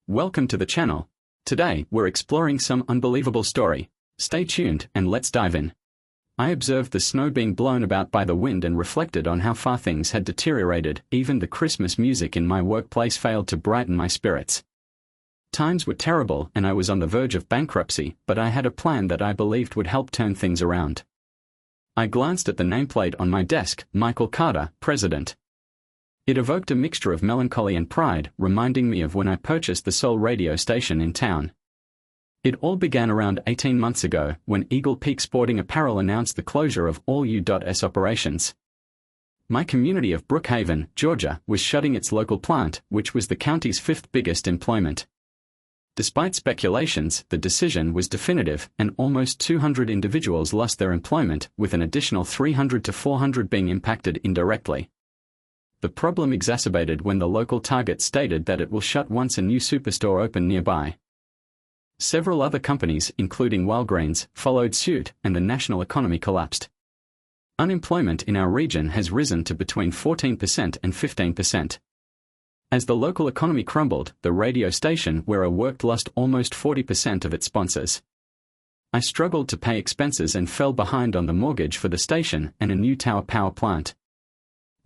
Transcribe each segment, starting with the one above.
Welcome to the channel. Today, we're exploring some unbelievable story. Stay tuned and let's dive in. I observed the snow being blown about by the wind and reflected on how far things had deteriorated. Even the Christmas music in my workplace failed to brighten my spirits. Times were terrible and I was on the verge of bankruptcy, but I had a plan that I believed would help turn things around. I glanced at the nameplate on my desk, Michael Carter, President. It evoked a mixture of melancholy and pride, reminding me of when I purchased the sole radio station in town. It all began around 18 months ago, when Eagle Peak Sporting Apparel announced the closure of all U.S. operations. My community of Brookhaven, Georgia, was shutting its local plant, which was the county's fifth biggest employment. Despite speculations, the decision was definitive, and almost 200 individuals lost their employment, with an additional 300 to 400 being impacted indirectly. The problem exacerbated when the local Target stated that it will shut once a new superstore opened nearby. Several other companies, including Walgreens, followed suit, and the national economy collapsed. Unemployment in our region has risen to between 14% and 15%. As the local economy crumbled, the radio station where I worked lost almost 40% of its sponsors. I struggled to pay expenses and fell behind on the mortgage for the station and a new tower power plant.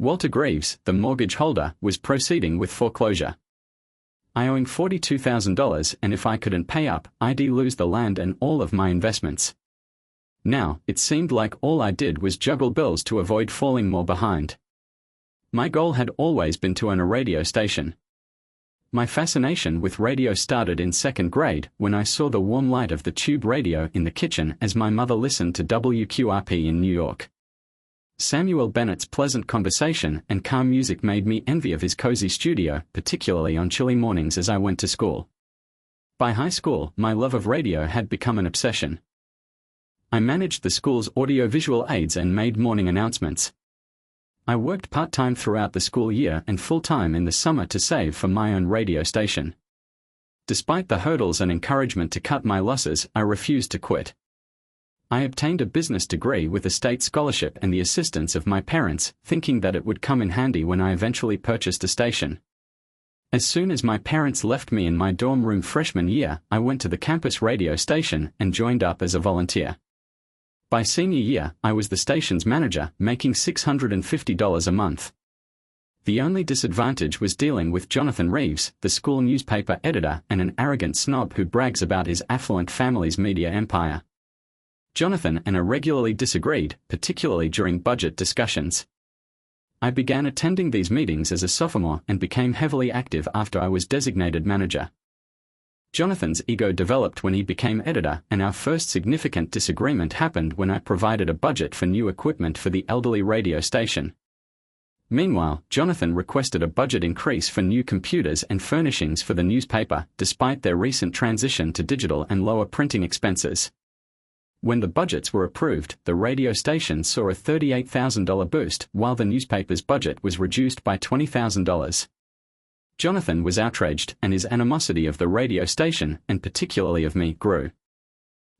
Walter Greaves, the mortgage holder, was proceeding with foreclosure. I owing $42,000, and if I couldn't pay up, I'd lose the land and all of my investments. Now, it seemed like all I did was juggle bills to avoid falling more behind. My goal had always been to own a radio station. My fascination with radio started in second grade when I saw the warm light of the tube radio in the kitchen as my mother listened to WQRP in New York. Samuel Bennett's pleasant conversation and calm music made me envy of his cozy studio, particularly on chilly mornings as I went to school. By high school, my love of radio had become an obsession. I managed the school's audiovisual aids and made morning announcements. I worked part-time throughout the school year and full-time in the summer to save for my own radio station. Despite the hurdles and encouragement to cut my losses, I refused to quit. I obtained a business degree with a state scholarship and the assistance of my parents, thinking that it would come in handy when I eventually purchased a station. As soon as my parents left me in my dorm room freshman year, I went to the campus radio station and joined up as a volunteer. By senior year, I was the station's manager, making $650 a month. The only disadvantage was dealing with Jonathan Reeves, the school newspaper editor and an arrogant snob who brags about his affluent family's media empire. Jonathan and I regularly disagreed, particularly during budget discussions. I began attending these meetings as a sophomore and became heavily active after I was designated manager. Jonathan's ego developed when he became editor, and our first significant disagreement happened when I provided a budget for new equipment for the elderly radio station. Meanwhile, Jonathan requested a budget increase for new computers and furnishings for the newspaper, despite their recent transition to digital and lower printing expenses. When the budgets were approved, the radio station saw a $38,000 boost, while the newspaper's budget was reduced by $20,000. Jonathan was outraged, and his animosity of the radio station, and particularly of me, grew.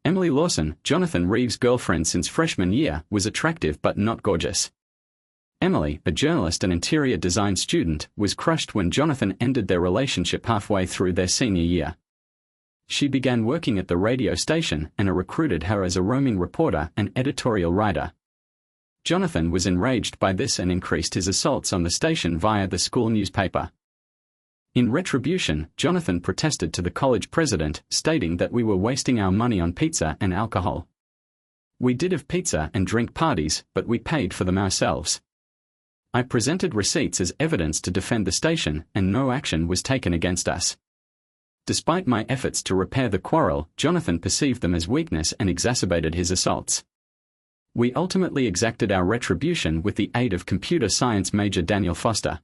Emily Lawson, Jonathan Reeves' girlfriend since freshman year, was attractive but not gorgeous. Emily, a journalist and interior design student, was crushed when Jonathan ended their relationship halfway through their senior year. She began working at the radio station, and I recruited her as a roaming reporter and editorial writer. Jonathan was enraged by this and increased his assaults on the station via the school newspaper. In retribution, Jonathan protested to the college president, stating that we were wasting our money on pizza and alcohol. We did have pizza and drink parties, but we paid for them ourselves. I presented receipts as evidence to defend the station, and no action was taken against us. Despite my efforts to repair the quarrel, Jonathan perceived them as weakness and exacerbated his assaults. We ultimately exacted our retribution with the aid of computer science major Daniel Foster.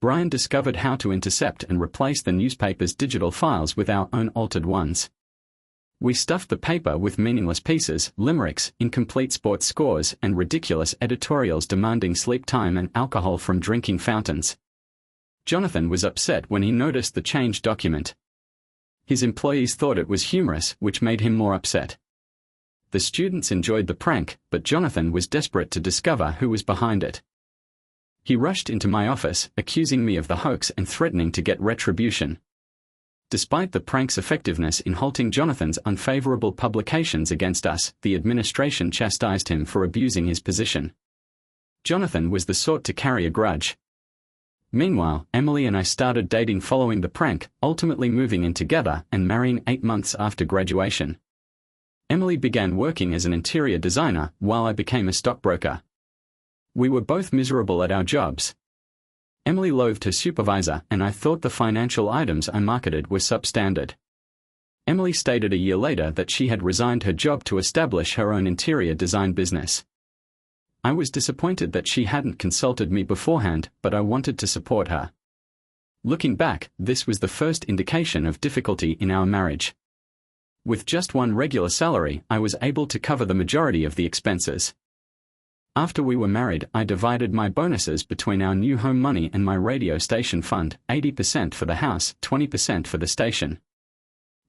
Brian discovered how to intercept and replace the newspaper's digital files with our own altered ones. We stuffed the paper with meaningless pieces, limericks, incomplete sports scores, and ridiculous editorials demanding sleep time and alcohol from drinking fountains. Jonathan was upset when he noticed the changed document. His employees thought it was humorous, which made him more upset. The students enjoyed the prank, but Jonathan was desperate to discover who was behind it. He rushed into my office, accusing me of the hoax and threatening to get retribution. Despite the prank's effectiveness in halting Jonathan's unfavorable publications against us, the administration chastised him for abusing his position. Jonathan was the sort to carry a grudge. Meanwhile, Emily and I started dating following the prank, ultimately moving in together and marrying 8 months after graduation. Emily began working as an interior designer while I became a stockbroker. We were both miserable at our jobs. Emily loathed her supervisor, and I thought the financial items I marketed were substandard. Emily stated a year later that she had resigned her job to establish her own interior design business. I was disappointed that she hadn't consulted me beforehand, but I wanted to support her. Looking back, this was the first indication of difficulty in our marriage. With just one regular salary, I was able to cover the majority of the expenses. After we were married, I divided my bonuses between our new home money and my radio station fund, 80% for the house, 20% for the station.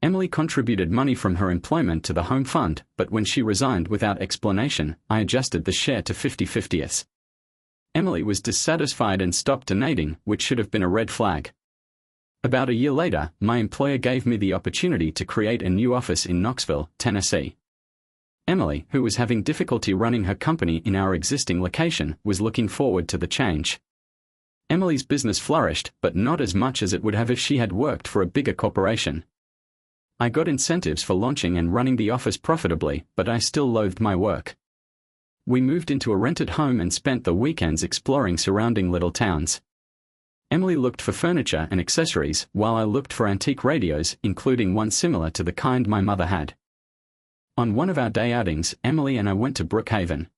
Emily contributed money from her employment to the home fund, but when she resigned without explanation, I adjusted the share to 50-50. Emily was dissatisfied and stopped donating, which should have been a red flag. About a year later, my employer gave me the opportunity to create a new office in Knoxville, Tennessee. Emily, who was having difficulty running her company in our existing location, was looking forward to the change. Emily's business flourished, but not as much as it would have if she had worked for a bigger corporation. I got incentives for launching and running the office profitably, but I still loathed my work. We moved into a rented home and spent the weekends exploring surrounding little towns. Emily looked for furniture and accessories, while I looked for antique radios, including one similar to the kind my mother had. On one of our day outings, Emily and I went to Brookhaven.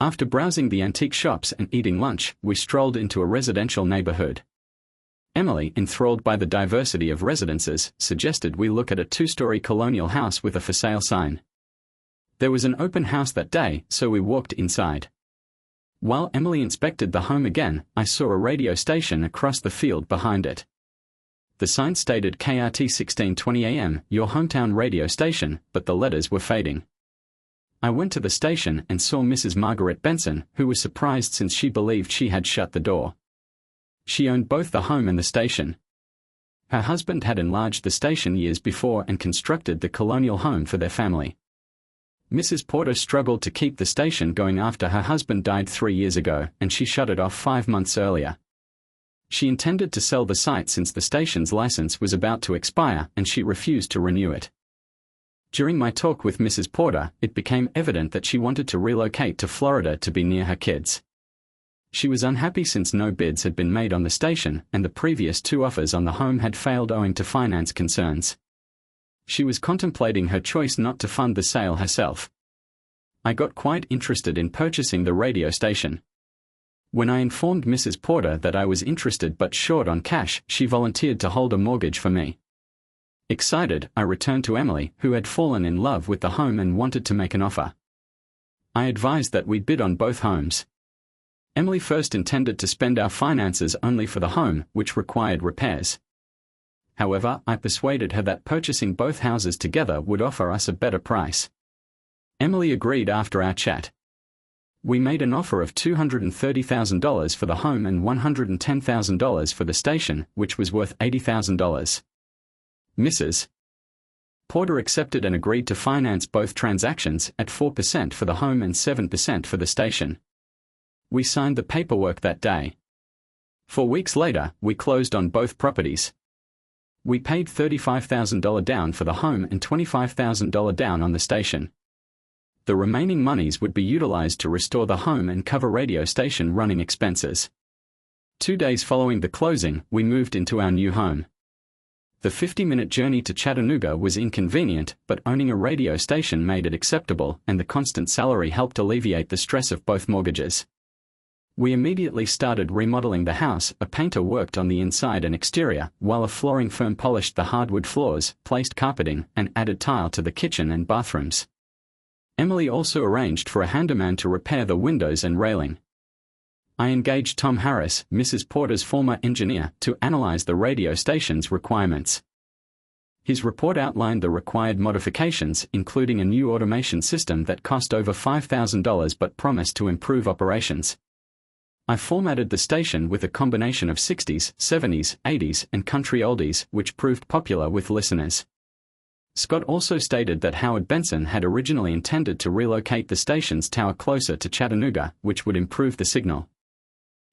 After browsing the antique shops and eating lunch, we strolled into a residential neighborhood. Emily, enthralled by the diversity of residences, suggested we look at a 2-story colonial house with a for sale sign. There was an open house that day, so we walked inside. While Emily inspected the home again, I saw a radio station across the field behind it. The sign stated KRT 1620 AM, your hometown radio station, but the letters were fading. I went to the station and saw Mrs. Margaret Benson, who was surprised since she believed she had shut the door. She owned both the home and the station. Her husband had enlarged the station years before and constructed the colonial home for their family. Mrs. Porter struggled to keep the station going after her husband died 3 years ago, and she shut it off 5 months earlier. She intended to sell the site since the station's license was about to expire, and she refused to renew it. During my talk with Mrs. Porter, it became evident that she wanted to relocate to Florida to be near her kids. She was unhappy since no bids had been made on the station, and the previous 2 offers on the home had failed owing to finance concerns. She was contemplating her choice not to fund the sale herself. I got quite interested in purchasing the radio station. When I informed Mrs. Porter that I was interested but short on cash, she volunteered to hold a mortgage for me. Excited, I returned to Emily, who had fallen in love with the home and wanted to make an offer. I advised that we bid on both homes. Emily first intended to spend our finances only for the home, which required repairs. However, I persuaded her that purchasing both houses together would offer us a better price. Emily agreed after our chat. We made an offer of $230,000 for the home and $110,000 for the station, which was worth $80,000. Mrs. Porter accepted and agreed to finance both transactions at 4% for the home and 7% for the station. We signed the paperwork that day. 4 weeks later, we closed on both properties. We paid $35,000 down for the home and $25,000 down on the station. The remaining monies would be utilized to restore the home and cover radio station running expenses. 2 days following the closing, we moved into our new home. The 50-minute journey to Chattanooga was inconvenient, but owning a radio station made it acceptable, and the constant salary helped alleviate the stress of both mortgages. We immediately started remodeling the house. A painter worked on the inside and exterior, while a flooring firm polished the hardwood floors, placed carpeting, and added tile to the kitchen and bathrooms. Emily also arranged for a handyman to repair the windows and railing. I engaged Tom Harris, Mrs. Porter's former engineer, to analyze the radio station's requirements. His report outlined the required modifications, including a new automation system that cost over $5,000 but promised to improve operations. I formatted the station with a combination of 60s, 70s, 80s, and country oldies, which proved popular with listeners. Scott also stated that Howard Benson had originally intended to relocate the station's tower closer to Chattanooga, which would improve the signal.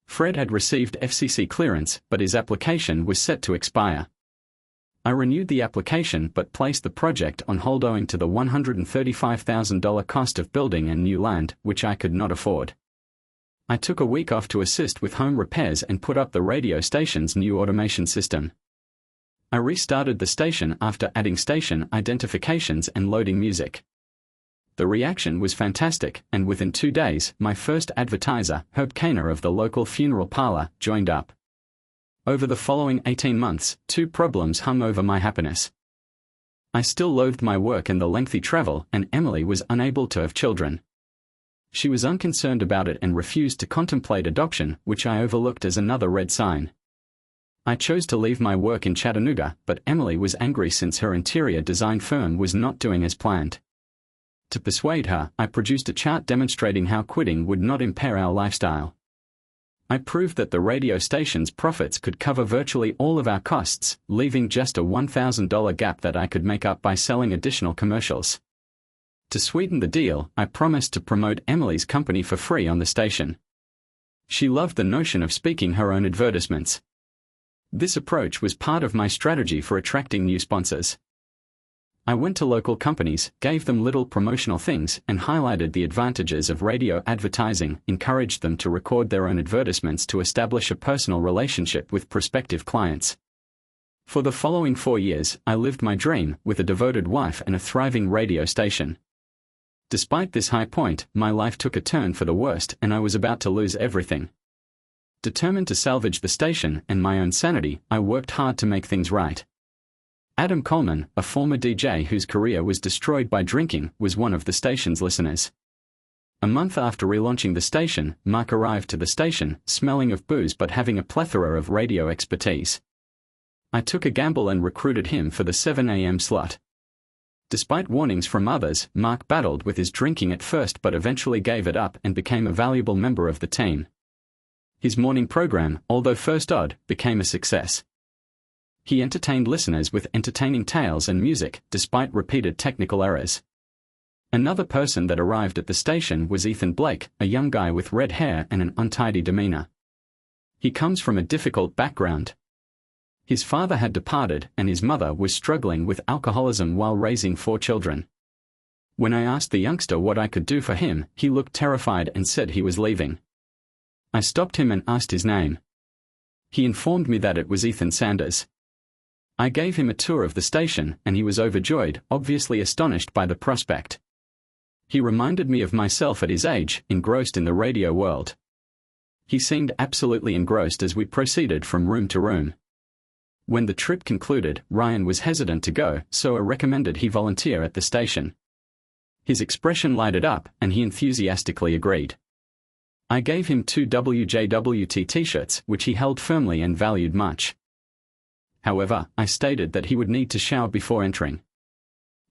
Fred had received FCC clearance, but his application was set to expire. I renewed the application but placed the project on hold owing to the $135,000 cost of building and new land, which I could not afford. I took a week off to assist with home repairs and put up the radio station's new automation system. I restarted the station after adding station identifications and loading music. The reaction was fantastic, and within 2 days, my first advertiser, Herb Kaner of the local funeral parlor, joined up. Over the following 18 months, 2 problems hung over my happiness. I still loathed my work and the lengthy travel, and Emily was unable to have children. She was unconcerned about it and refused to contemplate adoption, which I overlooked as another red sign. I chose to leave my work in Chattanooga, but Emily was angry since her interior design firm was not doing as planned. To persuade her, I produced a chart demonstrating how quitting would not impair our lifestyle. I proved that the radio station's profits could cover virtually all of our costs, leaving just a $1,000 gap that I could make up by selling additional commercials. To sweeten the deal, I promised to promote Emily's company for free on the station. She loved the notion of speaking her own advertisements. This approach was part of my strategy for attracting new sponsors. I went to local companies, gave them little promotional things, and highlighted the advantages of radio advertising, encouraged them to record their own advertisements to establish a personal relationship with prospective clients. For the following 4 years, I lived my dream, with a devoted wife and a thriving radio station. Despite this high point, my life took a turn for the worst and I was about to lose everything. Determined to salvage the station and my own sanity, I worked hard to make things right. Adam Coleman, a former DJ whose career was destroyed by drinking, was one of the station's listeners. A month after relaunching the station, Mark arrived to the station, smelling of booze but having a plethora of radio expertise. I took a gamble and recruited him for the 7 a.m. slot. Despite warnings from others, Mark battled with his drinking at first but eventually gave it up and became a valuable member of the team. His morning program, although first odd, became a success. He entertained listeners with entertaining tales and music, despite repeated technical errors. Another person that arrived at the station was Ethan Blake, a young guy with red hair and an untidy demeanor. He comes from a difficult background. His father had departed and his mother was struggling with alcoholism while raising 4 children. When I asked the youngster what I could do for him, he looked terrified and said he was leaving. I stopped him and asked his name. He informed me that it was Ethan Sanders. I gave him a tour of the station and he was overjoyed, obviously astonished by the prospect. He reminded me of myself at his age, engrossed in the radio world. He seemed absolutely engrossed as we proceeded from room to room. When the trip concluded, Ryan was hesitant to go, so I recommended he volunteer at the station. His expression lighted up and he enthusiastically agreed. I gave him 2 WJWT t-shirts, which he held firmly and valued much. However, I stated that he would need to shower before entering.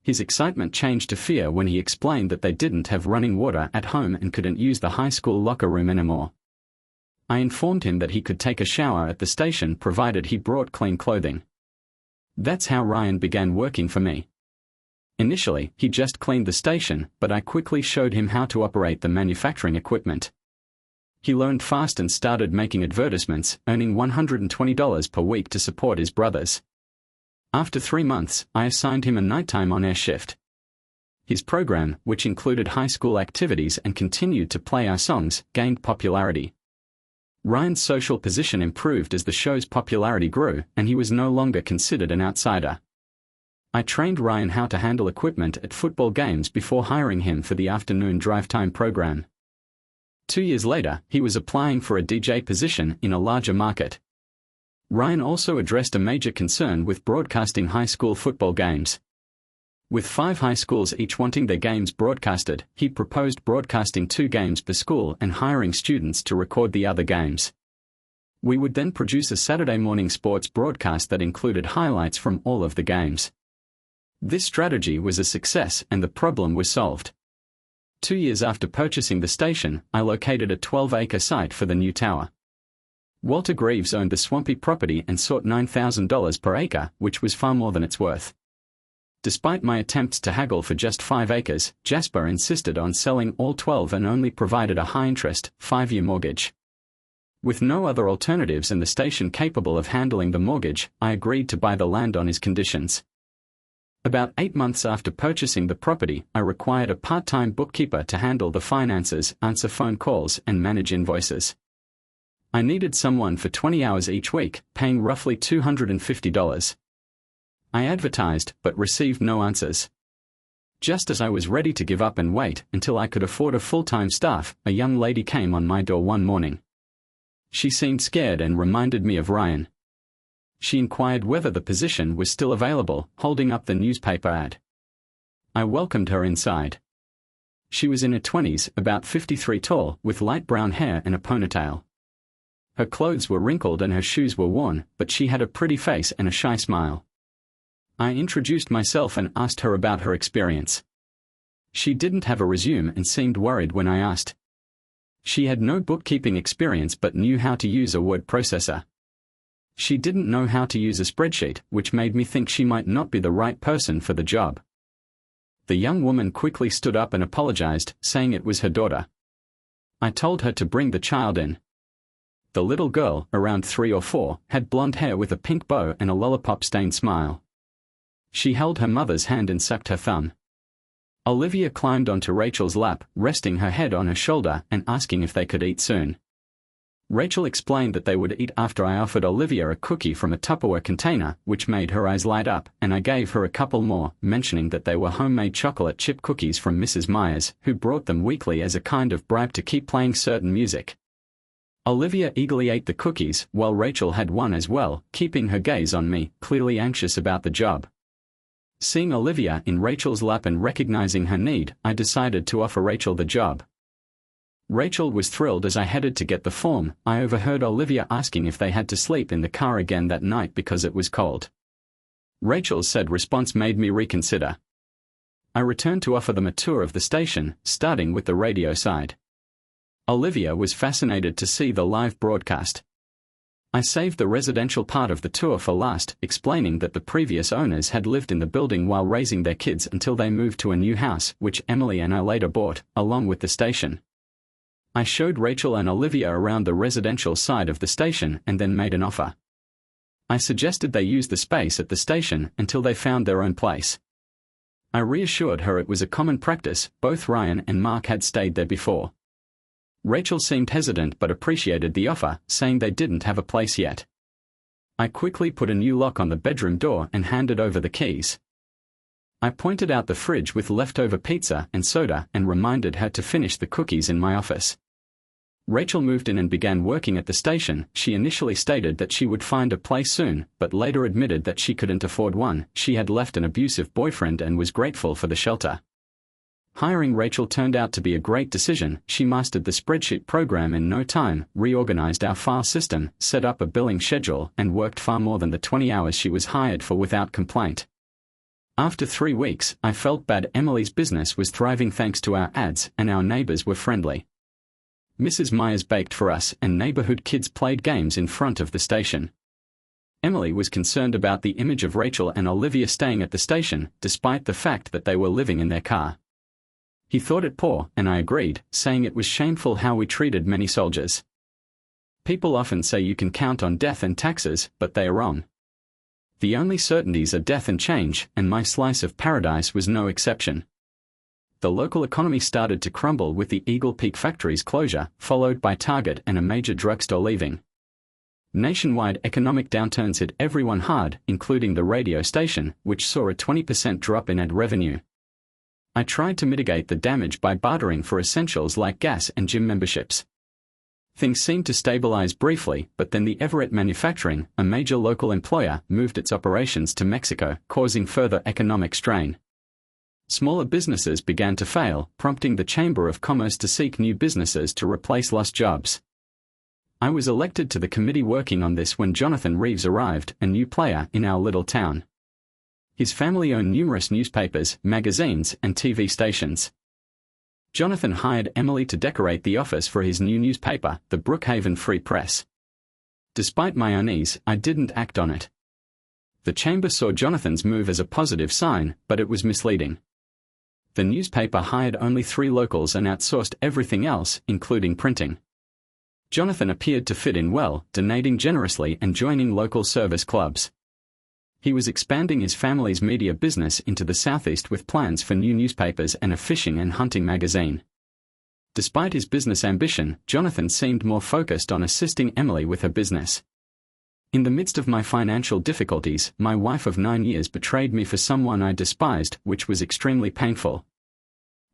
His excitement changed to fear when he explained that they didn't have running water at home and couldn't use the high school locker room anymore. I informed him that he could take a shower at the station provided he brought clean clothing. That's how Ryan began working for me. Initially, he just cleaned the station, but I quickly showed him how to operate the manufacturing equipment. He learned fast and started making advertisements, earning $120 per week to support his brothers. After 3 months, I assigned him a nighttime on-air shift. His program, which included high school activities and continued to play our songs, gained popularity. Ryan's social position improved as the show's popularity grew, and he was no longer considered an outsider. I trained Ryan how to handle equipment at football games before hiring him for the afternoon drive time program. 2 years later, he was applying for a DJ position in a larger market. Ryan also addressed a major concern with broadcasting high school football games. With 5 high schools each wanting their games broadcasted, he proposed broadcasting 2 games per school and hiring students to record the other games. We would then produce a Saturday morning sports broadcast that included highlights from all of the games. This strategy was a success and the problem was solved. 2 years after purchasing the station, I located a 12-acre site for the new tower. Walter Greaves owned the swampy property and sought $9,000 per acre, which was far more than it's worth. Despite my attempts to haggle for just 5 acres, Jasper insisted on selling all 12 and only provided a high-interest, 5-year mortgage. With no other alternatives and the station capable of handling the mortgage, I agreed to buy the land on his conditions. About 8 months after purchasing the property, I required a part-time bookkeeper to handle the finances, answer phone calls, and manage invoices. I needed someone for 20 hours each week, paying roughly $250. I advertised, but received no answers. Just as I was ready to give up and wait until I could afford a full-time staff, a young lady came on my door one morning. She seemed scared and reminded me of Ryan. She inquired whether the position was still available, holding up the newspaper ad. I welcomed her inside. She was in her 20s, about 53 tall, with light brown hair and a ponytail. Her clothes were wrinkled and her shoes were worn, but she had a pretty face and a shy smile. I introduced myself and asked her about her experience. She didn't have a resume and seemed worried when I asked. She had no bookkeeping experience but knew how to use a word processor. She didn't know how to use a spreadsheet, which made me think she might not be the right person for the job. The young woman quickly stood up and apologized, saying it was her daughter. I told her to bring the child in. The little girl, around 3 or 4, had blonde hair with a pink bow and a lollipop-stained smile. She held her mother's hand and sucked her thumb. Olivia climbed onto Rachel's lap, resting her head on her shoulder and asking if they could eat soon. Rachel explained that they would eat after I offered Olivia a cookie from a Tupperware container, which made her eyes light up, and I gave her a couple more, mentioning that they were homemade chocolate chip cookies from Mrs. Myers, who brought them weekly as a kind of bribe to keep playing certain music. Olivia eagerly ate the cookies, while Rachel had one as well, keeping her gaze on me, clearly anxious about the job. Seeing Olivia in Rachel's lap and recognizing her need, I decided to offer Rachel the job. Rachel was thrilled. As I headed to get the form, I overheard Olivia asking if they had to sleep in the car again that night because it was cold. Rachel's said response made me reconsider. I returned to offer them a tour of the station, starting with the radio side. Olivia was fascinated to see the live broadcast. I saved the residential part of the tour for last, explaining that the previous owners had lived in the building while raising their kids until they moved to a new house, which Emily and I later bought, along with the station. I showed Rachel and Olivia around the residential side of the station and then made an offer. I suggested they use the space at the station until they found their own place. I reassured her it was a common practice. Both Ryan and Mark had stayed there before. Rachel seemed hesitant but appreciated the offer, saying they didn't have a place yet. I quickly put a new lock on the bedroom door and handed over the keys. I pointed out the fridge with leftover pizza and soda and reminded her to finish the cookies in my office. Rachel moved in and began working at the station. She initially stated that she would find a place soon, but later admitted that she couldn't afford one. She had left an abusive boyfriend and was grateful for the shelter. Hiring Rachel turned out to be a great decision. She mastered the spreadsheet program in no time, reorganized our file system, set up a billing schedule, and worked far more than the 20 hours she was hired for without complaint. After 3 weeks, I felt bad. Emily's business was thriving thanks to our ads, and our neighbors were friendly. Mrs. Myers baked for us, and neighborhood kids played games in front of the station. Emily was concerned about the image of Rachel and Olivia staying at the station, despite the fact that they were living in their car. He thought it poor, and I agreed, saying it was shameful how we treated many soldiers. People often say you can count on death and taxes, but they are wrong. The only certainties are death and change, and my slice of paradise was no exception. The local economy started to crumble with the Eagle Peak factory's closure, followed by Target and a major drugstore leaving. Nationwide economic downturns hit everyone hard, including the radio station, which saw a 20% drop in ad revenue. I tried to mitigate the damage by bartering for essentials like gas and gym memberships. Things seemed to stabilize briefly, but then the Everett Manufacturing, a major local employer, moved its operations to Mexico, causing further economic strain. Smaller businesses began to fail, prompting the Chamber of Commerce to seek new businesses to replace lost jobs. I was elected to the committee working on this when Jonathan Reeves arrived, a new player in our little town. His family owned numerous newspapers, magazines, and TV stations. Jonathan hired Emily to decorate the office for his new newspaper, the Brookhaven Free Press. Despite my unease, I didn't act on it. The chamber saw Jonathan's move as a positive sign, but it was misleading. The newspaper hired only 3 locals and outsourced everything else, including printing. Jonathan appeared to fit in well, donating generously and joining local service clubs. He was expanding his family's media business into the southeast with plans for new newspapers and a fishing and hunting magazine. Despite his business ambition, Jonathan seemed more focused on assisting Emily with her business. In the midst of my financial difficulties, my wife of 9 years betrayed me for someone I despised, which was extremely painful.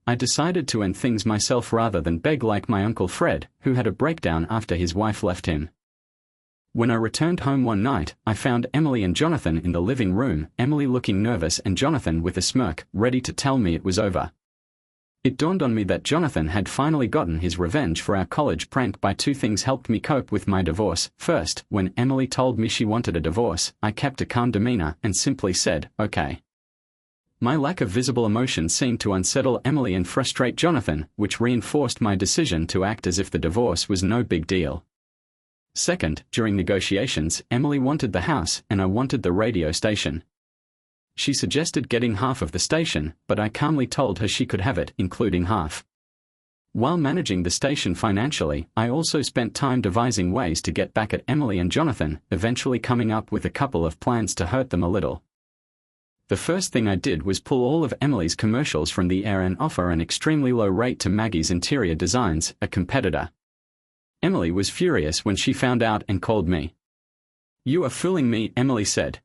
I decided to end things myself rather than beg like my Uncle Fred, who had a breakdown after his wife left him. When I returned home one night, I found Emily and Jonathan in the living room, Emily looking nervous and Jonathan with a smirk, ready to tell me it was over. It dawned on me that Jonathan had finally gotten his revenge for our college prank by 2 things helped me cope with my divorce. First, when Emily told me she wanted a divorce, I kept a calm demeanor and simply said, "Okay." My lack of visible emotion seemed to unsettle Emily and frustrate Jonathan, which reinforced my decision to act as if the divorce was no big deal. Second, during negotiations, Emily wanted the house and I wanted the radio station. She suggested getting half of the station, but I calmly told her she could have it, including half. While managing the station financially, I also spent time devising ways to get back at Emily and Jonathan, eventually coming up with a couple of plans to hurt them a little. The first thing I did was pull all of Emily's commercials from the air and offer an extremely low rate to Maggie's Interior Designs, a competitor. Emily was furious when she found out and called me. "You are fooling me," Emily said.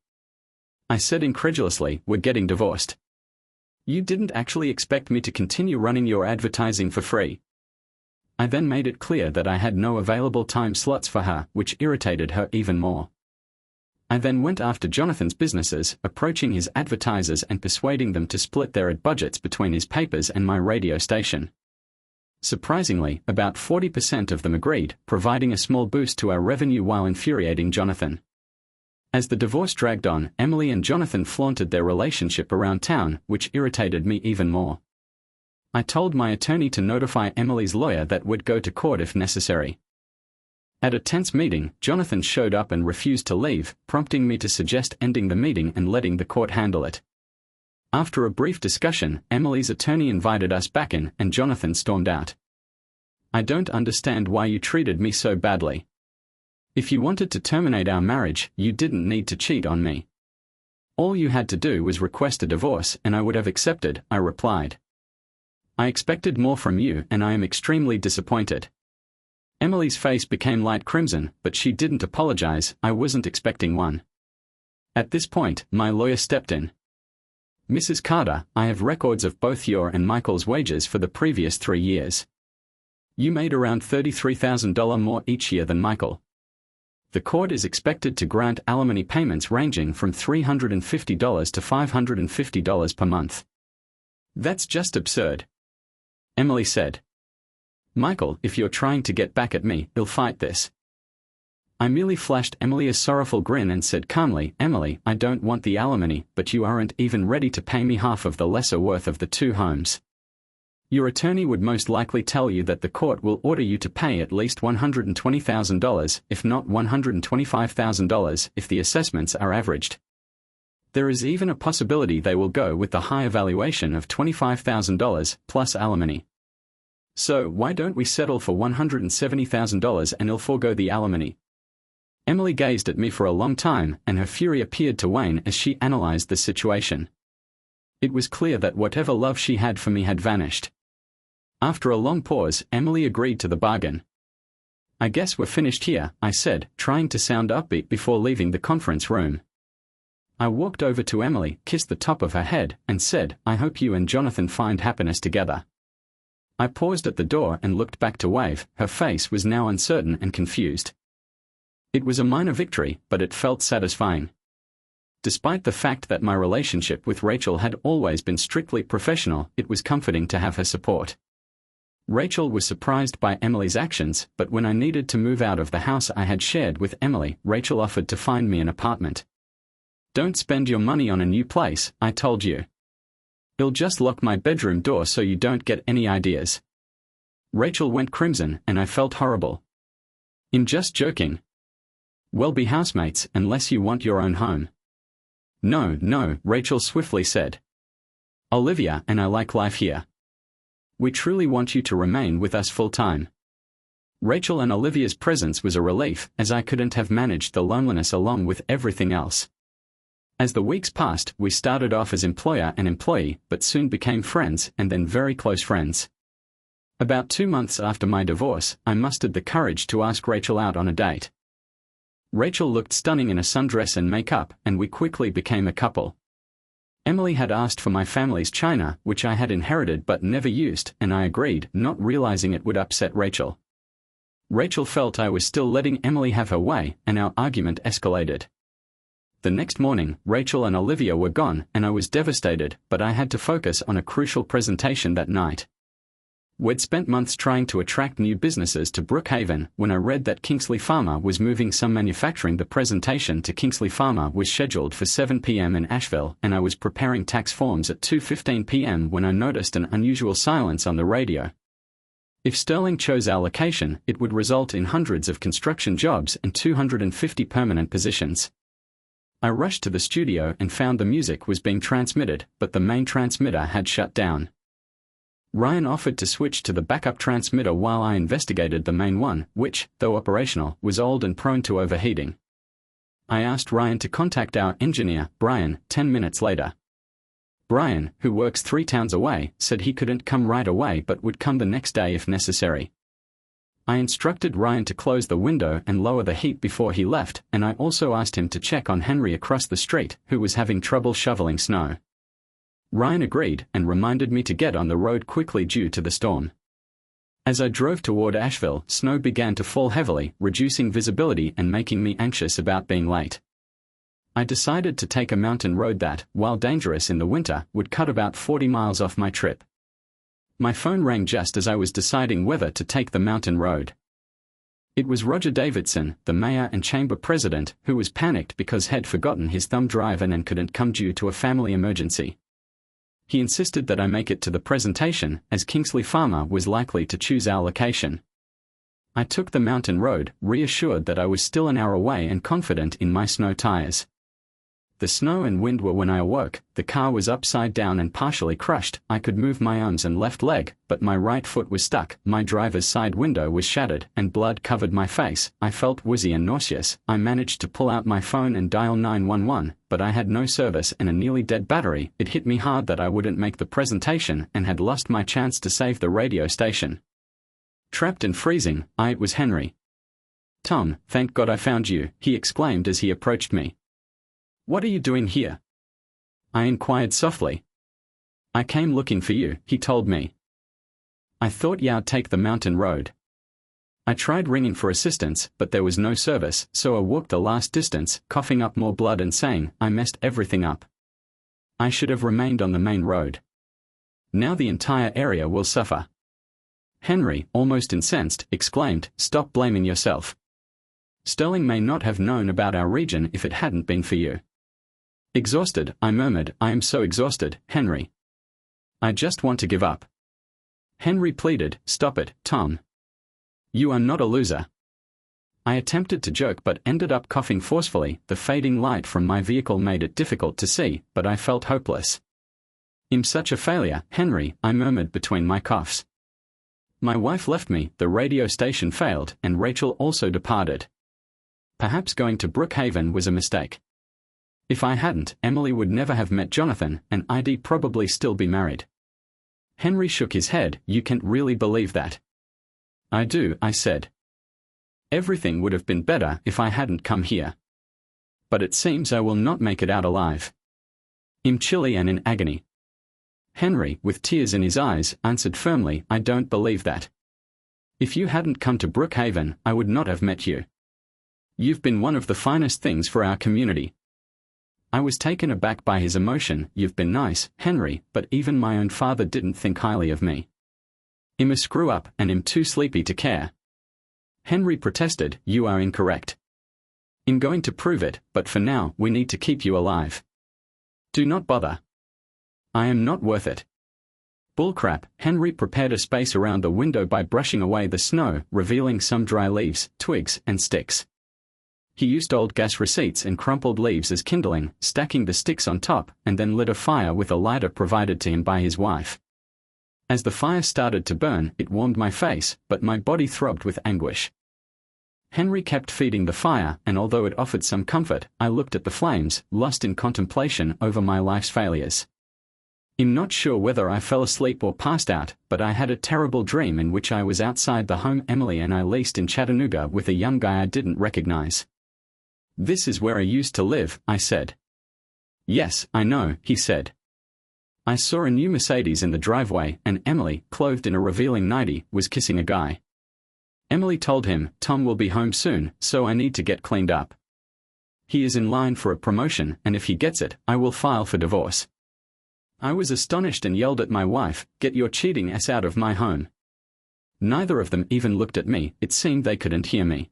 I said incredulously, "We're getting divorced. You didn't actually expect me to continue running your advertising for free." I then made it clear that I had no available time slots for her, which irritated her even more. I then went after Jonathan's businesses, approaching his advertisers and persuading them to split their ad budgets between his papers and my radio station. Surprisingly, about 40% of them agreed, providing a small boost to our revenue while infuriating Jonathan. As the divorce dragged on, Emily and Jonathan flaunted their relationship around town, which irritated me even more. I told my attorney to notify Emily's lawyer that we'd go to court if necessary. At a tense meeting, Jonathan showed up and refused to leave, prompting me to suggest ending the meeting and letting the court handle it. After a brief discussion, Emily's attorney invited us back in, and Jonathan stormed out. "I don't understand why you treated me so badly. If you wanted to terminate our marriage, you didn't need to cheat on me. All you had to do was request a divorce and I would have accepted," I replied. "I expected more from you and I am extremely disappointed." Emily's face became light crimson, but she didn't apologize. I wasn't expecting one. At this point, my lawyer stepped in. "Mrs. Carter, I have records of both your and Michael's wages for the previous 3 years. You made around $33,000 more each year than Michael. The court is expected to grant alimony payments ranging from $350 to $550 per month." "That's just absurd," Emily said. "Michael, if you're trying to get back at me, he'll fight this." I merely flashed Emily a sorrowful grin and said calmly, "Emily, I don't want the alimony, but you aren't even ready to pay me half of the lesser worth of the 2 homes. Your attorney would most likely tell you that the court will order you to pay at least $120,000, if not $125,000, if the assessments are averaged. There is even a possibility they will go with the higher valuation of $25,000, plus alimony. So why don't we settle for $170,000 and he'll forego the alimony?" Emily gazed at me for a long time, and her fury appeared to wane as she analyzed the situation. It was clear that whatever love she had for me had vanished. After a long pause, Emily agreed to the bargain. "I guess we're finished here," I said, trying to sound upbeat before leaving the conference room. I walked over to Emily, kissed the top of her head, and said, "I hope you and Jonathan find happiness together." I paused at the door and looked back to wave. Her face was now uncertain and confused. It was a minor victory, but it felt satisfying. Despite the fact that my relationship with Rachel had always been strictly professional, it was comforting to have her support. Rachel was surprised by Emily's actions, but when I needed to move out of the house I had shared with Emily, Rachel offered to find me an apartment. "Don't spend your money on a new place," I told you. I'll just lock my bedroom door so you don't get any ideas. Rachel went crimson and I felt horrible. I'm just joking. We'll be housemates unless you want your own home. No, no, Rachel swiftly said. Olivia and I like life here. We truly want you to remain with us full time. Rachel and Olivia's presence was a relief, as I couldn't have managed the loneliness along with everything else. As the weeks passed, we started off as employer and employee, but soon became friends and then very close friends. About 2 months after my divorce, I mustered the courage to ask Rachel out on a date. Rachel looked stunning in a sundress and makeup, and we quickly became a couple. Emily had asked for my family's china, which I had inherited but never used, and I agreed, not realizing it would upset Rachel. Rachel felt I was still letting Emily have her way, and our argument escalated. The next morning, Rachel and Olivia were gone, and I was devastated, but I had to focus on a crucial presentation that night. We'd spent months trying to attract new businesses to Brookhaven. When I read that Kingsley Pharma was moving some manufacturing, the presentation to Kingsley Pharma was scheduled for 7 p.m. in Asheville, and I was preparing tax forms at 2:15 p.m. when I noticed an unusual silence on the radio. If Sterling chose our location, it would result in hundreds of construction jobs and 250 permanent positions. I rushed to the studio and found the music was being transmitted, but the main transmitter had shut down. Ryan offered to switch to the backup transmitter while I investigated the main one, which, though operational, was old and prone to overheating. I asked Ryan to contact our engineer, Brian, 10 minutes later. Brian, who works 3 towns away, said he couldn't come right away but would come the next day if necessary. I instructed Ryan to close the window and lower the heat before he left, and I also asked him to check on Henry across the street, who was having trouble shoveling snow. Ryan agreed and reminded me to get on the road quickly due to the storm. As I drove toward Asheville, snow began to fall heavily, reducing visibility and making me anxious about being late. I decided to take a mountain road that, while dangerous in the winter, would cut about 40 miles off my trip. My phone rang just as I was deciding whether to take the mountain road. It was Roger Davidson, the mayor and chamber president, who was panicked because he'd forgotten his thumb drive and couldn't come due to a family emergency. He insisted that I make it to the presentation, as Kingsley Pharma was likely to choose our location. I took the mountain road, reassured that I was still an hour away and confident in my snow tires. The snow and wind were when I awoke. The car was upside down and partially crushed. I could move my arms and left leg, but my right foot was stuck. My driver's side window was shattered, and blood covered my face. I felt woozy and nauseous. I managed to pull out my phone and dial 911, but I had no service and a nearly dead battery. It hit me hard that I wouldn't make the presentation and had lost my chance to save the radio station. Trapped and freezing, it was Henry. "Tom, thank God I found you," he exclaimed as he approached me. "What are you doing here?" I inquired softly. "I came looking for you," he told me. "I thought you'd take the mountain road." I tried ringing for assistance, but there was no service, so I walked the last distance, coughing up more blood and saying, "I messed everything up. I should have remained on the main road. Now the entire area will suffer." Henry, almost incensed, exclaimed, "Stop blaming yourself. Sterling may not have known about our region if it hadn't been for you." Exhausted, I murmured, "I am so exhausted, Henry. I just want to give up." Henry pleaded, "Stop it, Tom. You are not a loser." I attempted to joke but ended up coughing forcefully. The fading light from my vehicle made it difficult to see, but I felt hopeless. "I'm such a failure, Henry," I murmured between my coughs. My wife left me, the radio station failed, and Rachel also departed. Perhaps going to Brookhaven was a mistake. If I hadn't, Emily would never have met Jonathan, and I'd probably still be married. Henry shook his head. "You can't really believe that." "I do," I said. "Everything would have been better if I hadn't come here. But it seems I will not make it out alive. I'm chilly and in agony." Henry, with tears in his eyes, answered firmly, "I don't believe that. If you hadn't come to Brookhaven, I would not have met you. You've been one of the finest things for our community." I was taken aback by his emotion. "You've been nice, Henry, but even my own father didn't think highly of me. I'm a screw-up and I'm too sleepy to care." Henry protested, "You are incorrect. I'm going to prove it, but for now, we need to keep you alive. Do not bother." I am not worth it. Bullcrap. Henry prepared a space around the window by brushing away the snow, revealing some dry leaves, twigs, and sticks. He used old gas receipts and crumpled leaves as kindling, stacking the sticks on top, and then lit a fire with a lighter provided to him by his wife. As the fire started to burn, it warmed my face, but my body throbbed with anguish. Henry kept feeding the fire, and although it offered some comfort, I looked at the flames, lost in contemplation over my life's failures. I'm not sure whether I fell asleep or passed out, but I had a terrible dream in which I was outside the home Emily and I leased in Chattanooga with a young guy I didn't recognize. "This is where I used to live," I said. "Yes, I know," he said. I saw a new Mercedes in the driveway, and Emily, clothed in a revealing nightie, was kissing a guy. Emily told him, "Tom will be home soon, so I need to get cleaned up. He is in line for a promotion, and if he gets it, I will file for divorce." I was astonished and yelled at my wife, "Get your cheating ass out of my home." Neither of them even looked at me. It seemed they couldn't hear me.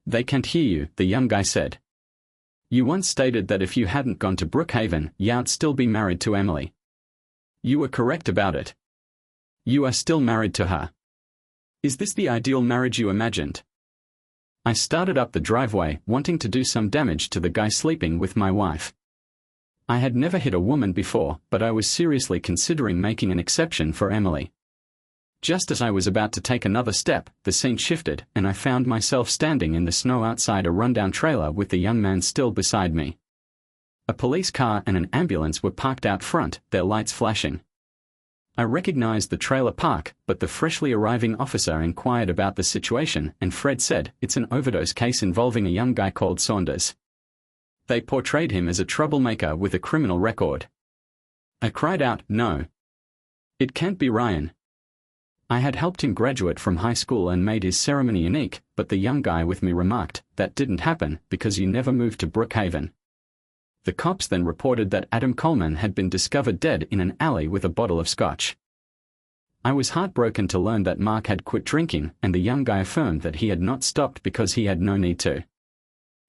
"They can't hear you," the young guy said. "You once stated that if you hadn't gone to Brookhaven, you'd still be married to Emily. You were correct about it. You are still married to her. Is this the ideal marriage you imagined?" I started up the driveway, wanting to do some damage to the guy sleeping with my wife. I had never hit a woman before, but I was seriously considering making an exception for Emily. Just as I was about to take another step, the scene shifted, and I found myself standing in the snow outside a rundown trailer with the young man still beside me. A police car and an ambulance were parked out front, their lights flashing. I recognized the trailer park, but the freshly arriving officer inquired about the situation, and Fred said, "It's an overdose case involving a young guy called Saunders." They portrayed him as a troublemaker with a criminal record. I cried out, "No. It can't be Ryan." I had helped him graduate from high school and made his ceremony unique, but the young guy with me remarked, "That didn't happen, because you never moved to Brookhaven." The cops then reported that Adam Coleman had been discovered dead in an alley with a bottle of scotch. I was heartbroken to learn that Mark had quit drinking, and the young guy affirmed that he had not stopped because he had no need to.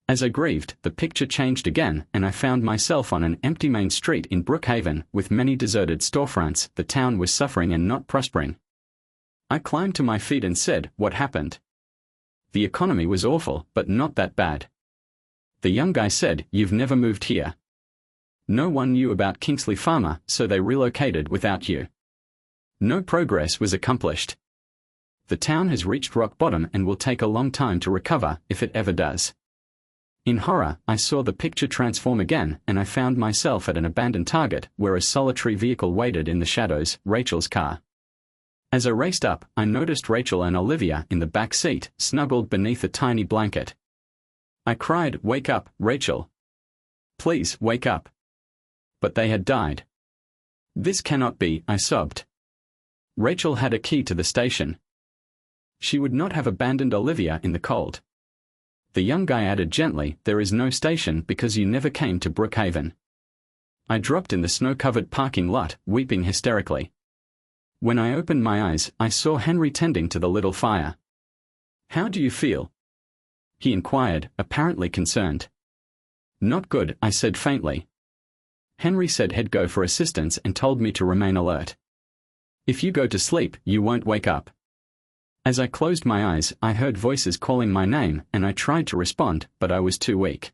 As I grieved, the picture changed again, and I found myself on an empty main street in Brookhaven, with many deserted storefronts. The town was suffering and not prospering. I climbed to my feet and said, "What happened?" "The economy was awful, but not that bad." The young guy said, "You've never moved here. No one knew about Kingsley Farmer, so they relocated without you. No progress was accomplished. The town has reached rock bottom and will take a long time to recover, if it ever does." In horror, I saw the picture transform again, and I found myself at an abandoned Target, where a solitary vehicle waited in the shadows, Rachel's car. As I raced up, I noticed Rachel and Olivia in the back seat, snuggled beneath a tiny blanket. I cried, "Wake up, Rachel. Please, wake up." But they had died. "This cannot be," I sobbed. Rachel had a key to the station. She would not have abandoned Olivia in the cold. The young guy added gently, "There is no station because you never came to Brookhaven." I dropped in the snow-covered parking lot, weeping hysterically. When I opened my eyes, I saw Henry tending to the little fire. "How do you feel?" he inquired, apparently concerned. "Not good," I said faintly. Henry said he'd go for assistance and told me to remain alert. "If you go to sleep, you won't wake up." As I closed my eyes, I heard voices calling my name, and I tried to respond, but I was too weak.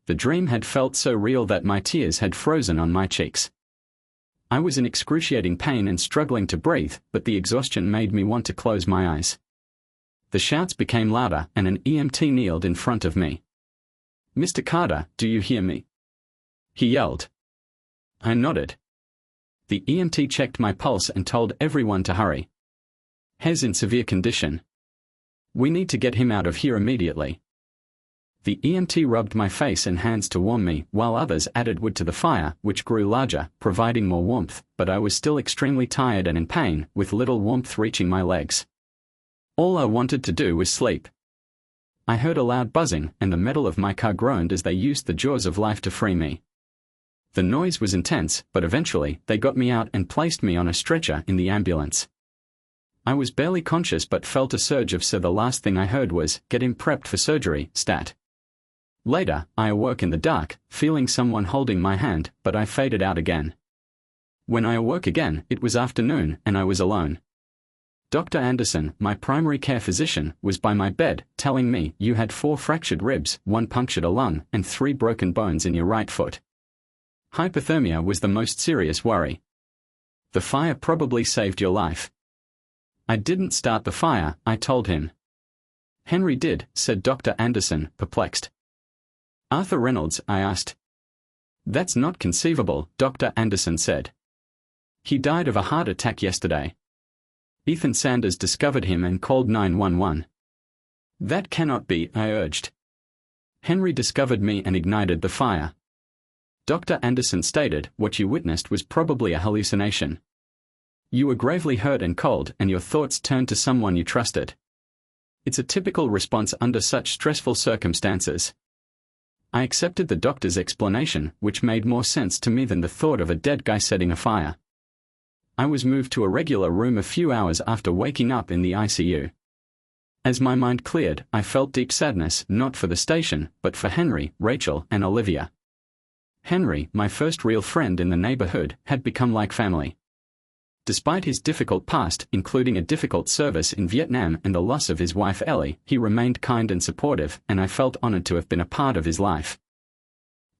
The dream had felt so real that my tears had frozen on my cheeks. I was in excruciating pain and struggling to breathe, but the exhaustion made me want to close my eyes. The shouts became louder, and an EMT kneeled in front of me. "Mr. Carter, do you hear me?" he yelled. I nodded. The EMT checked my pulse and told everyone to hurry. "Hez in severe condition. We need to get him out of here immediately." The EMT rubbed my face and hands to warm me, while others added wood to the fire, which grew larger, providing more warmth, but I was still extremely tired and in pain, with little warmth reaching my legs. All I wanted to do was sleep. I heard a loud buzzing, and the metal of my car groaned as they used the jaws of life to free me. The noise was intense, but eventually, they got me out and placed me on a stretcher in the ambulance. I was barely conscious but felt a surge of so the last thing I heard was, "Get him prepped for surgery, stat." Later, I awoke in the dark, feeling someone holding my hand, but I faded out again. When I awoke again, it was afternoon and I was alone. Dr. Anderson, my primary care physician, was by my bed, telling me you had 4 fractured ribs, 1 punctured a lung, and 3 broken bones in your right foot. Hypothermia was the most serious worry. The fire probably saved your life. I didn't start the fire, I told him. Henry did, said Dr. Anderson, perplexed. Arthur Reynolds, I asked. That's not conceivable, Dr. Anderson said. He died of a heart attack yesterday. Ethan Sanders discovered him and called 911. That cannot be, I urged. Henry discovered me and ignited the fire. Dr. Anderson stated, what you witnessed was probably a hallucination. You were gravely hurt and cold, and your thoughts turned to someone you trusted. It's a typical response under such stressful circumstances. I accepted the doctor's explanation, which made more sense to me than the thought of a dead guy setting a fire. I was moved to a regular room a few hours after waking up in the ICU. As my mind cleared, I felt deep sadness, not for the station, but for Henry, Rachel, and Olivia. Henry, my first real friend in the neighborhood, had become like family. Despite his difficult past, including a difficult service in Vietnam and the loss of his wife Ellie, he remained kind and supportive, and I felt honored to have been a part of his life.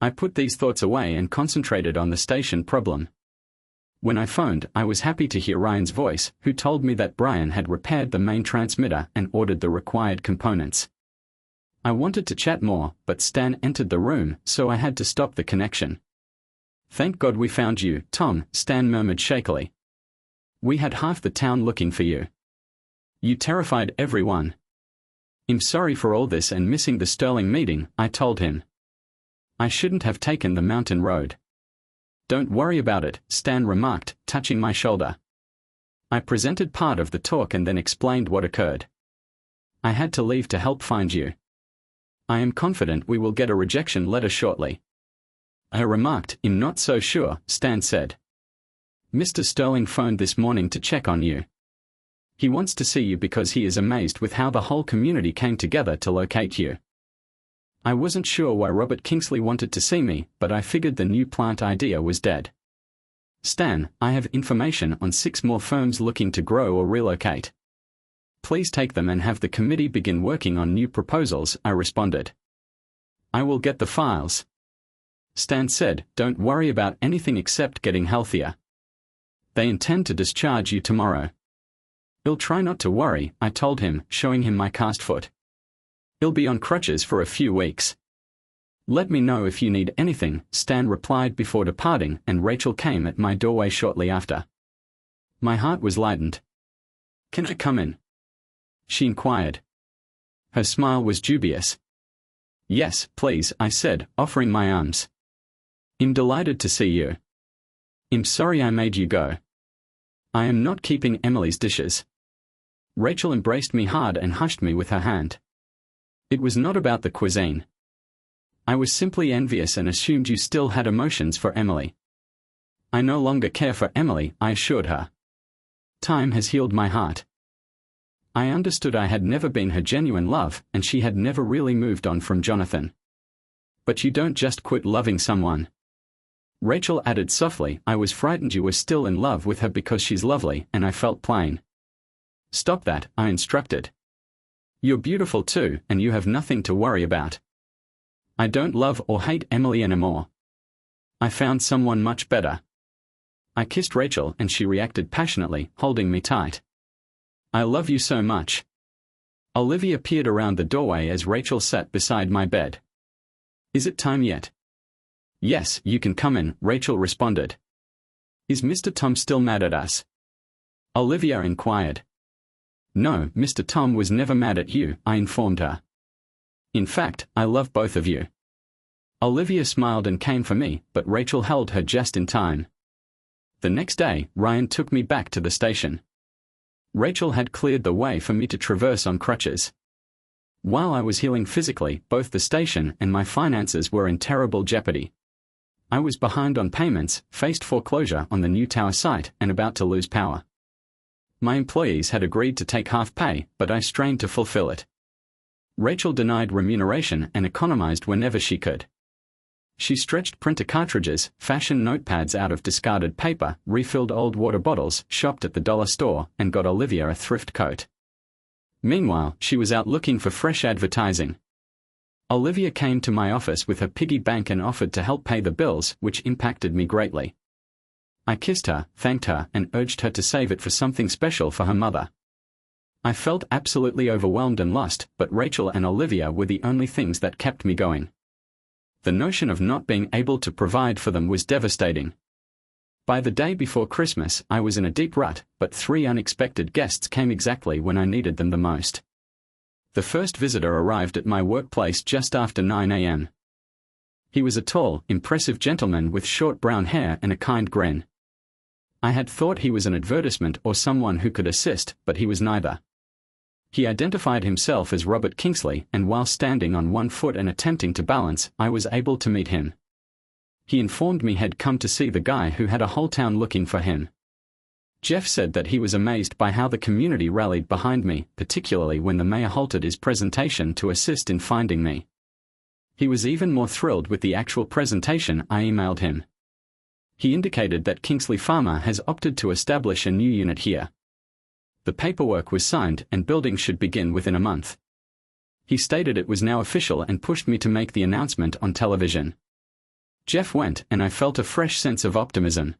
I put these thoughts away and concentrated on the station problem. When I phoned, I was happy to hear Ryan's voice, who told me that Brian had repaired the main transmitter and ordered the required components. I wanted to chat more, but Stan entered the room, so I had to stop the connection. Thank God we found you, Tom, Stan murmured shakily. We had half the town looking for you. You terrified everyone. I'm sorry for all this and missing the Sterling meeting, I told him. I shouldn't have taken the mountain road. Don't worry about it, Stan remarked, touching my shoulder. I presented part of the talk and then explained what occurred. I had to leave to help find you. I am confident we will get a rejection letter shortly. I remarked, I'm not so sure, Stan said. Mr. Sterling phoned this morning to check on you. He wants to see you because he is amazed with how the whole community came together to locate you. I wasn't sure why Robert Kingsley wanted to see me, but I figured the new plant idea was dead. Stan, I have information on 6 more firms looking to grow or relocate. Please take them and have the committee begin working on new proposals, I responded. I will get the files. Stan said, don't worry about anything except getting healthier. They intend to discharge you tomorrow. He'll try not to worry, I told him, showing him my cast foot. He'll be on crutches for a few weeks. Let me know if you need anything, Stan replied before departing, and Rachel came at my doorway shortly after. My heart was lightened. Can I come in? She inquired. Her smile was dubious. Yes, please, I said, offering my arms. I'm delighted to see you. I'm sorry I made you go. I am not keeping Emily's dishes. Rachel embraced me hard and hushed me with her hand. It was not about the cuisine. I was simply envious and assumed you still had emotions for Emily. I no longer care for Emily, I assured her. Time has healed my heart. I understood I had never been her genuine love, and she had never really moved on from Jonathan. But you don't just quit loving someone. Rachel added softly, I was frightened you were still in love with her because she's lovely, and I felt plain. Stop that, I instructed. You're beautiful too, and you have nothing to worry about. I don't love or hate Emily anymore. I found someone much better. I kissed Rachel and she reacted passionately, holding me tight. I love you so much. Olivia peered around the doorway as Rachel sat beside my bed. Is it time yet? Yes, you can come in, Rachel responded. Is Mr. Tom still mad at us? Olivia inquired. No, Mr. Tom was never mad at you, I informed her. In fact, I love both of you. Olivia smiled and came for me, but Rachel held her just in time. The next day, Ryan took me back to the station. Rachel had cleared the way for me to traverse on crutches. While I was healing physically, both the station and my finances were in terrible jeopardy. I was behind on payments, faced foreclosure on the new tower site, and about to lose power. My employees had agreed to take half pay, but I strained to fulfill it. Rachel denied remuneration and economized whenever she could. She stretched printer cartridges, fashioned notepads out of discarded paper, refilled old water bottles, shopped at the dollar store, and got Olivia a thrift coat. Meanwhile, she was out looking for fresh advertising. Olivia came to my office with her piggy bank and offered to help pay the bills, which impacted me greatly. I kissed her, thanked her, and urged her to save it for something special for her mother. I felt absolutely overwhelmed and lost, but Rachel and Olivia were the only things that kept me going. The notion of not being able to provide for them was devastating. By the day before Christmas, I was in a deep rut, but 3 unexpected guests came exactly when I needed them the most. The first visitor arrived at my workplace just after 9 a.m. He was a tall, impressive gentleman with short brown hair and a kind grin. I had thought he was an advertisement or someone who could assist, but he was neither. He identified himself as Robert Kingsley, and while standing on one foot and attempting to balance, I was able to meet him. He informed me he'd come to see the guy who had a whole town looking for him. Jeff said that he was amazed by how the community rallied behind me, particularly when the mayor halted his presentation to assist in finding me. He was even more thrilled with the actual presentation I emailed him. He indicated that Kingsley Pharma has opted to establish a new unit here. The paperwork was signed and building should begin within a month. He stated it was now official and pushed me to make the announcement on television. Jeff went, and I felt a fresh sense of optimism.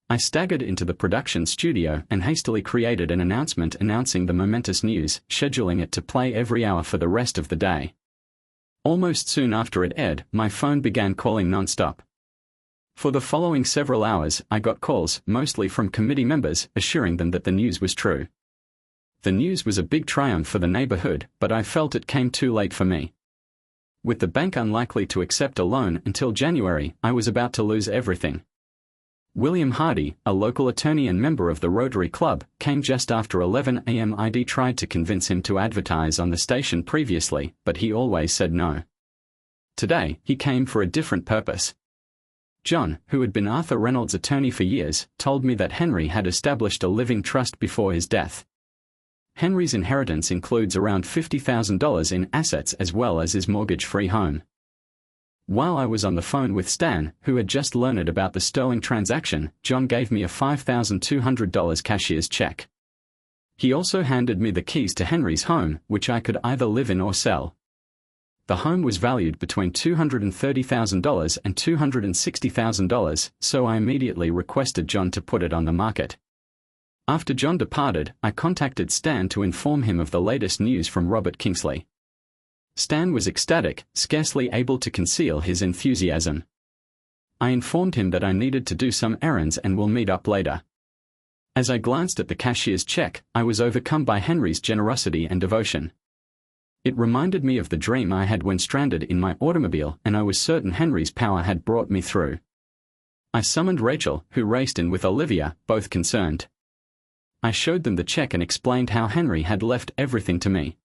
I staggered into the production studio and hastily created an announcement announcing the momentous news, scheduling it to play every hour for the rest of the day. Almost soon after it aired, my phone began calling non-stop. For the following several hours, I got calls, mostly from committee members, assuring them that the news was true. The news was a big triumph for the neighborhood, but I felt it came too late for me. With the bank unlikely to accept a loan until January, I was about to lose everything. William Hardy, a local attorney and member of the Rotary Club, came just after 11 a.m. I'd tried to convince him to advertise on the station previously, but he always said no. Today, he came for a different purpose. John, who had been Arthur Reynolds' attorney for years, told me that Henry had established a living trust before his death. Henry's inheritance includes around $50,000 in assets as well as his mortgage-free home. While I was on the phone with Stan, who had just learned about the Sterling transaction, John gave me a $5,200 cashier's check. He also handed me the keys to Henry's home, which I could either live in or sell. The home was valued between $230,000 and $260,000, so I immediately requested John to put it on the market. After John departed, I contacted Stan to inform him of the latest news from Robert Kingsley. Stan was ecstatic, scarcely able to conceal his enthusiasm. I informed him that I needed to do some errands and we'll meet up later. As I glanced at the cashier's check, I was overcome by Henry's generosity and devotion. It reminded me of the dream I had when stranded in my automobile, and I was certain Henry's power had brought me through. I summoned Rachel, who raced in with Olivia, both concerned. I showed them the check and explained how Henry had left everything to me.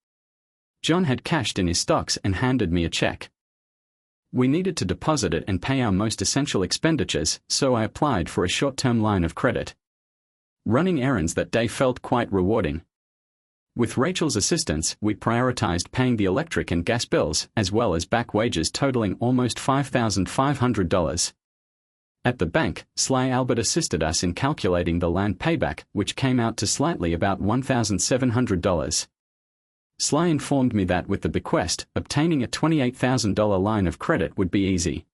John had cashed in his stocks and handed me a check. We needed to deposit it and pay our most essential expenditures, so I applied for a short-term line of credit. Running errands that day felt quite rewarding. With Rachel's assistance, we prioritized paying the electric and gas bills, as well as back wages totaling almost $5,500. At the bank, Sly Albert assisted us in calculating the land payback, which came out to slightly about $1,700. Sly informed me that with the bequest, obtaining a $28,000 line of credit would be easy.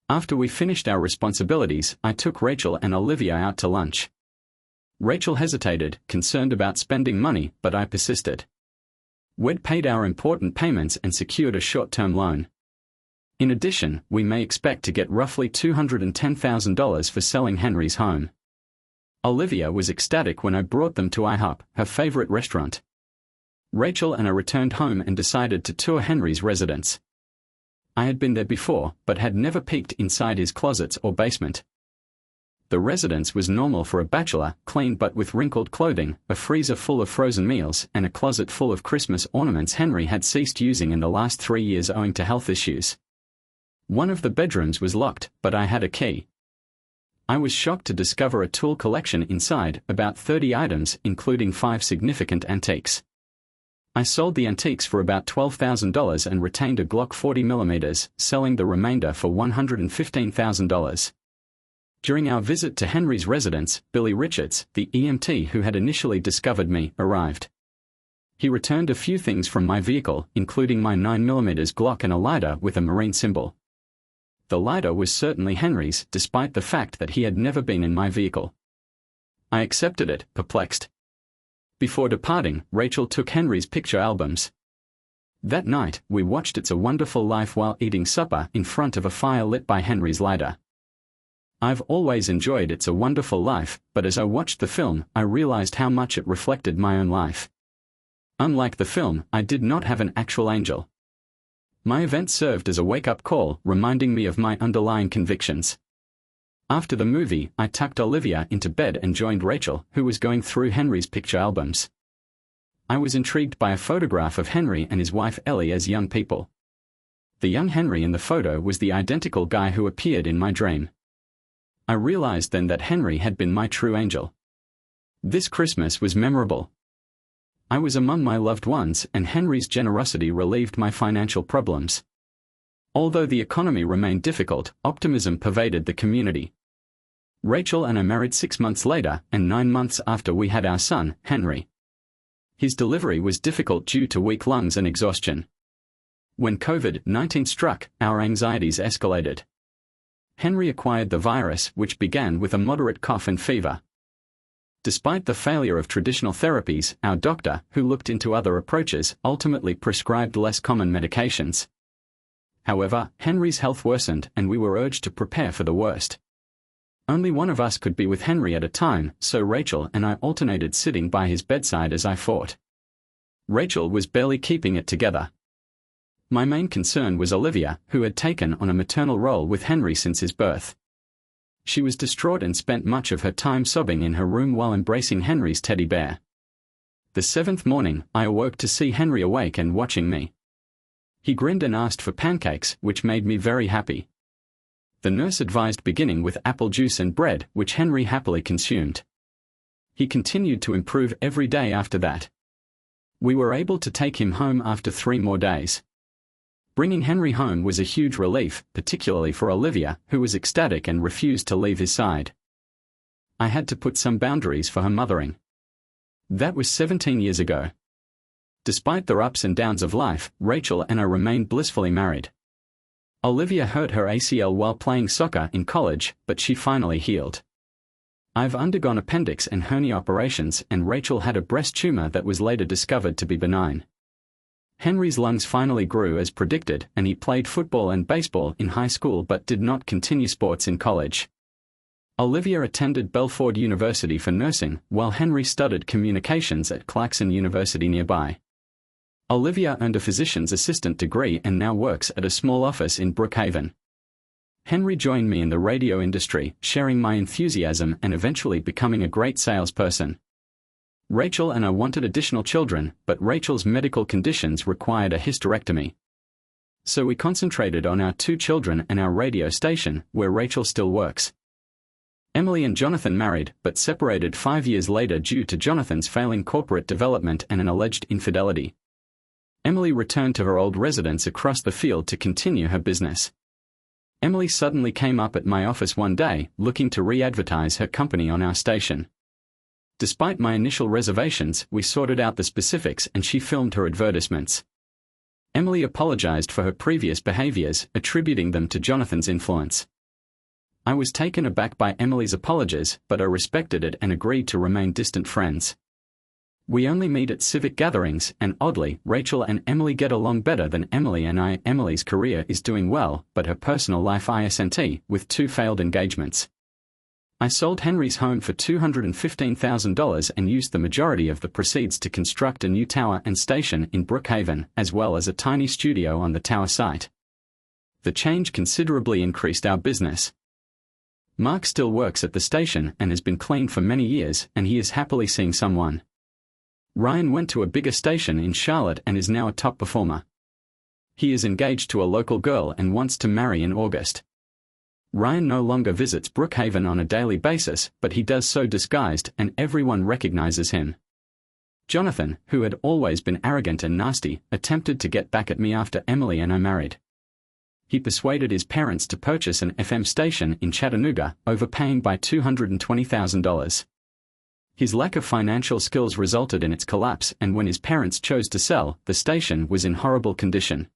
After we finished our responsibilities, I took Rachel and Olivia out to lunch. Rachel hesitated, concerned about spending money, but I persisted. We'd paid our important payments and secured a short-term loan. In addition, we may expect to get roughly $210,000 for selling Henry's home. Olivia was ecstatic when I brought them to IHOP, her favorite restaurant. Rachel and I returned home and decided to tour Henry's residence. I had been there before, but had never peeked inside his closets or basement. The residence was normal for a bachelor, clean but with wrinkled clothing, a freezer full of frozen meals, and a closet full of Christmas ornaments Henry had ceased using in the last 3 years owing to health issues. One of the bedrooms was locked, but I had a key. I was shocked to discover a tool collection inside, about 30 items, including 5 significant antiques. I sold the antiques for about $12,000 and retained a Glock 40mm, selling the remainder for $115,000. During our visit to Henry's residence, Billy Richards, the EMT who had initially discovered me, arrived. He returned a few things from my vehicle, including my 9mm Glock and a lighter with a Marine symbol. The lighter was certainly Henry's, despite the fact that he had never been in my vehicle. I accepted it, perplexed. Before departing, Rachel took Henry's picture albums. That night, we watched It's a Wonderful Life while eating supper in front of a fire lit by Henry's lighter. I've always enjoyed It's a Wonderful Life, but as I watched the film, I realized how much it reflected my own life. Unlike the film, I did not have an actual angel. My event served as a wake-up call, reminding me of my underlying convictions. After the movie, I tucked Olivia into bed and joined Rachel, who was going through Henry's picture albums. I was intrigued by a photograph of Henry and his wife Ellie as young people. The young Henry in the photo was the identical guy who appeared in my dream. I realized then that Henry had been my true angel. This Christmas was memorable. I was among my loved ones, and Henry's generosity relieved my financial problems. Although the economy remained difficult, optimism pervaded the community. Rachel and I married 6 months later, and 9 months after we had our son, Henry. His delivery was difficult due to weak lungs and exhaustion. When COVID-19 struck, our anxieties escalated. Henry acquired the virus, which began with a moderate cough and fever. Despite the failure of traditional therapies, our doctor, who looked into other approaches, ultimately prescribed less common medications. However, Henry's health worsened, and we were urged to prepare for the worst. Only one of us could be with Henry at a time, so Rachel and I alternated sitting by his bedside as I fought. Rachel was barely keeping it together. My main concern was Olivia, who had taken on a maternal role with Henry since his birth. She was distraught and spent much of her time sobbing in her room while embracing Henry's teddy bear. The 7th morning, I awoke to see Henry awake and watching me. He grinned and asked for pancakes, which made me very happy. The nurse advised beginning with apple juice and bread, which Henry happily consumed. He continued to improve every day after that. We were able to take him home after 3 more days. Bringing Henry home was a huge relief, particularly for Olivia, who was ecstatic and refused to leave his side. I had to put some boundaries for her mothering. That was 17 years ago. Despite the ups and downs of life, Rachel and I remained blissfully married. Olivia hurt her ACL while playing soccer in college, but she finally healed. I've undergone appendix and hernia operations, and Rachel had a breast tumor that was later discovered to be benign. Henry's lungs finally grew as predicted, and he played football and baseball in high school but did not continue sports in college. Olivia attended Belford University for nursing, while Henry studied communications at Clarkson University nearby. Olivia earned a physician's assistant degree and now works at a small office in Brookhaven. Henry joined me in the radio industry, sharing my enthusiasm and eventually becoming a great salesperson. Rachel and I wanted additional children, but Rachel's medical conditions required a hysterectomy. So we concentrated on our 2 children and our radio station, where Rachel still works. Emily and Jonathan married, but separated 5 years later due to Jonathan's failing corporate development and an alleged infidelity. Emily returned to her old residence across the field to continue her business. Emily suddenly came up at my office one day, looking to re-advertise her company on our station. Despite my initial reservations, we sorted out the specifics and she filmed her advertisements. Emily apologized for her previous behaviors, attributing them to Jonathan's influence. I was taken aback by Emily's apologies, but I respected it and agreed to remain distant friends. We only meet at civic gatherings, and oddly, Rachel and Emily get along better than Emily and I. Emily's career is doing well, but her personal life isn't, with 2 failed engagements. I sold Henry's home for $215,000 and used the majority of the proceeds to construct a new tower and station in Brookhaven, as well as a tiny studio on the tower site. The change considerably increased our business. Mark still works at the station and has been clean for many years, and he is happily seeing someone. Ryan went to a bigger station in Charlotte and is now a top performer. He is engaged to a local girl and wants to marry in August. Ryan no longer visits Brookhaven on a daily basis, but he does so disguised, and everyone recognizes him. Jonathan, who had always been arrogant and nasty, attempted to get back at me after Emily and I married. He persuaded his parents to purchase an FM station in Chattanooga, overpaying by $220,000. His lack of financial skills resulted in its collapse, and when his parents chose to sell, the station was in horrible condition.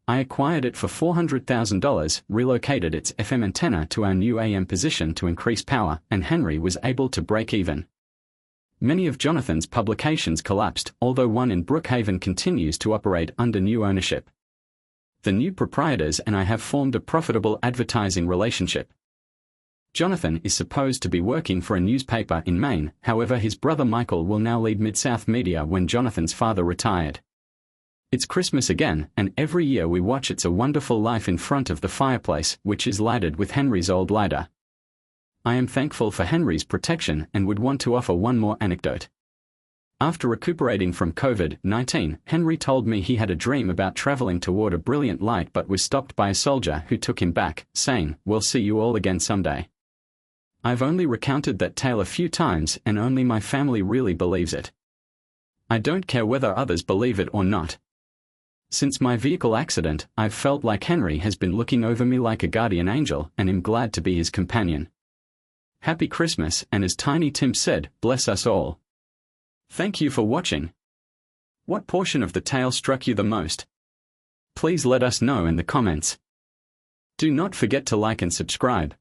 I acquired it for $400,000, relocated its FM antenna to our new AM position to increase power, and Henry was able to break even. Many of Jonathan's publications collapsed, although one in Brookhaven continues to operate under new ownership. The new proprietors and I have formed a profitable advertising relationship. Jonathan is supposed to be working for a newspaper in Maine, however his brother Michael will now lead Mid-South Media when Jonathan's father retired. It's Christmas again, and every year we watch It's a Wonderful Life in front of the fireplace, which is lighted with Henry's old lighter. I am thankful for Henry's protection and would want to offer one more anecdote. After recuperating from COVID-19, Henry told me he had a dream about traveling toward a brilliant light but was stopped by a soldier who took him back, saying, "We'll see you all again someday." I've only recounted that tale a few times and only my family really believes it. I don't care whether others believe it or not. Since my vehicle accident, I've felt like Henry has been looking over me like a guardian angel and am glad to be his companion. Happy Christmas, and as Tiny Tim said, bless us all. Thank you for watching. What portion of the tale struck you the most? Please let us know in the comments. Do not forget to like and subscribe.